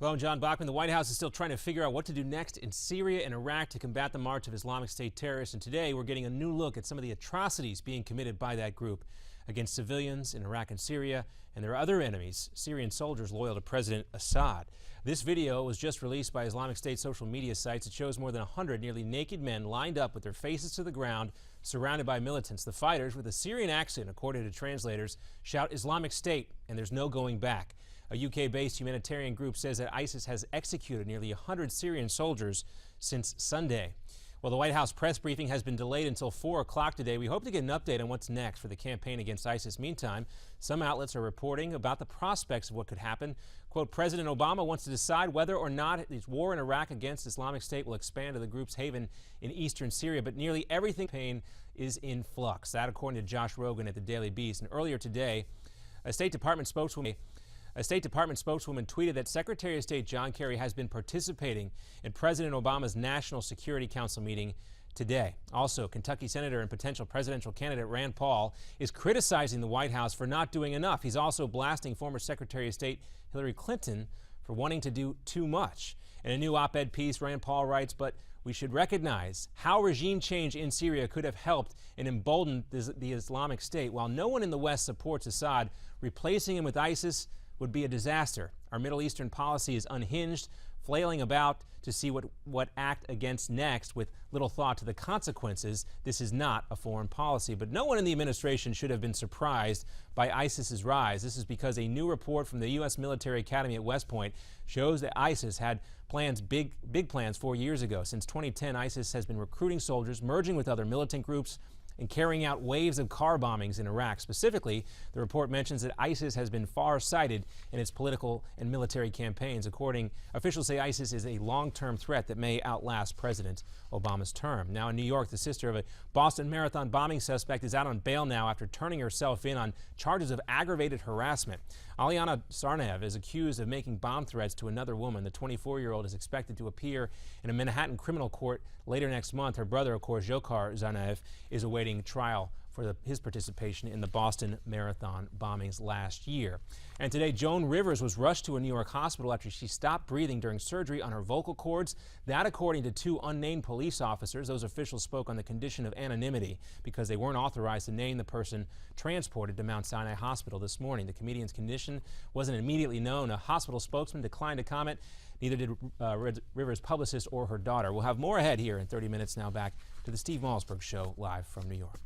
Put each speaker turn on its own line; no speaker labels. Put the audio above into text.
Hello, I'm John Bachman. The White House is still trying to figure out what to do next in Syria and Iraq to combat the march of Islamic State terrorists. And today we're getting a new look at some of the atrocities being committed by that group against civilians in Iraq and Syria and their other enemies, Syrian soldiers loyal to President Assad. This video was just released by Islamic State social media sites. It shows more than 100 nearly naked men lined up with their faces to the ground, surrounded by militants. The fighters, with a Syrian accent, according to translators, shout Islamic State, and there's no going back. A UK-based humanitarian group says that ISIS has executed nearly 100 Syrian soldiers since Sunday. Well, the White House press briefing has been delayed until 4 o'clock today. We hope to get an update on what's next for the campaign against ISIS. Meantime, some outlets are reporting about the prospects of what could happen. Quote, President Obama wants to decide whether or not his war in Iraq against Islamic State will expand to the group's haven in eastern Syria, but nearly everything is in flux. That according to Josh Rogan at the Daily Beast. And earlier today, a State Department spokeswoman tweeted that Secretary of State John Kerry has been participating in President Obama's National Security Council meeting today. Also, Kentucky Senator and potential presidential candidate Rand Paul is criticizing the White House for not doing enough. He's also blasting former Secretary of State Hillary Clinton for wanting to do too much. In a new op-ed piece, Rand Paul writes, but we should recognize how regime change in Syria could have helped and emboldened the Islamic State. While no one in the West supports Assad, replacing him with ISIS would be a disaster. Our Middle Eastern policy is unhinged, flailing about to see what act against next with little thought to the consequences. This is not a foreign policy. But no one in the administration should have been surprised by ISIS's rise. This is because a new report from the U.S. Military Academy at West Point shows that ISIS had plans, big plans 4 years ago. Since 2010, ISIS has been recruiting soldiers, merging with other militant groups, and carrying out waves of car bombings in Iraq. Specifically, the report mentions that ISIS has been far-sighted in its political and military campaigns. Officials say ISIS is a long-term threat that may outlast President Obama's term. Now in New York, the sister of a Boston Marathon bombing suspect is out on bail now after turning herself in on charges of aggravated harassment. Aliana Sarnaev is accused of making bomb threats to another woman. The 24-year-old is expected to appear in a Manhattan criminal court later next month. Her brother, of course, Dzhokhar Tsarnaev, is awaiting trial for his participation in the Boston Marathon bombings last year. And today, Joan Rivers was rushed to a New York hospital after she stopped breathing during surgery on her vocal cords. That according to 2 unnamed police officers. Those officials spoke on the condition of anonymity because they weren't authorized to name the person transported to Mount Sinai Hospital this morning. The comedian's condition wasn't immediately known. A hospital spokesman declined to comment. Neither did Rivers' publicist or her daughter. We'll have more ahead here in 30 minutes. Now back to the Steve Malzberg Show live from New York.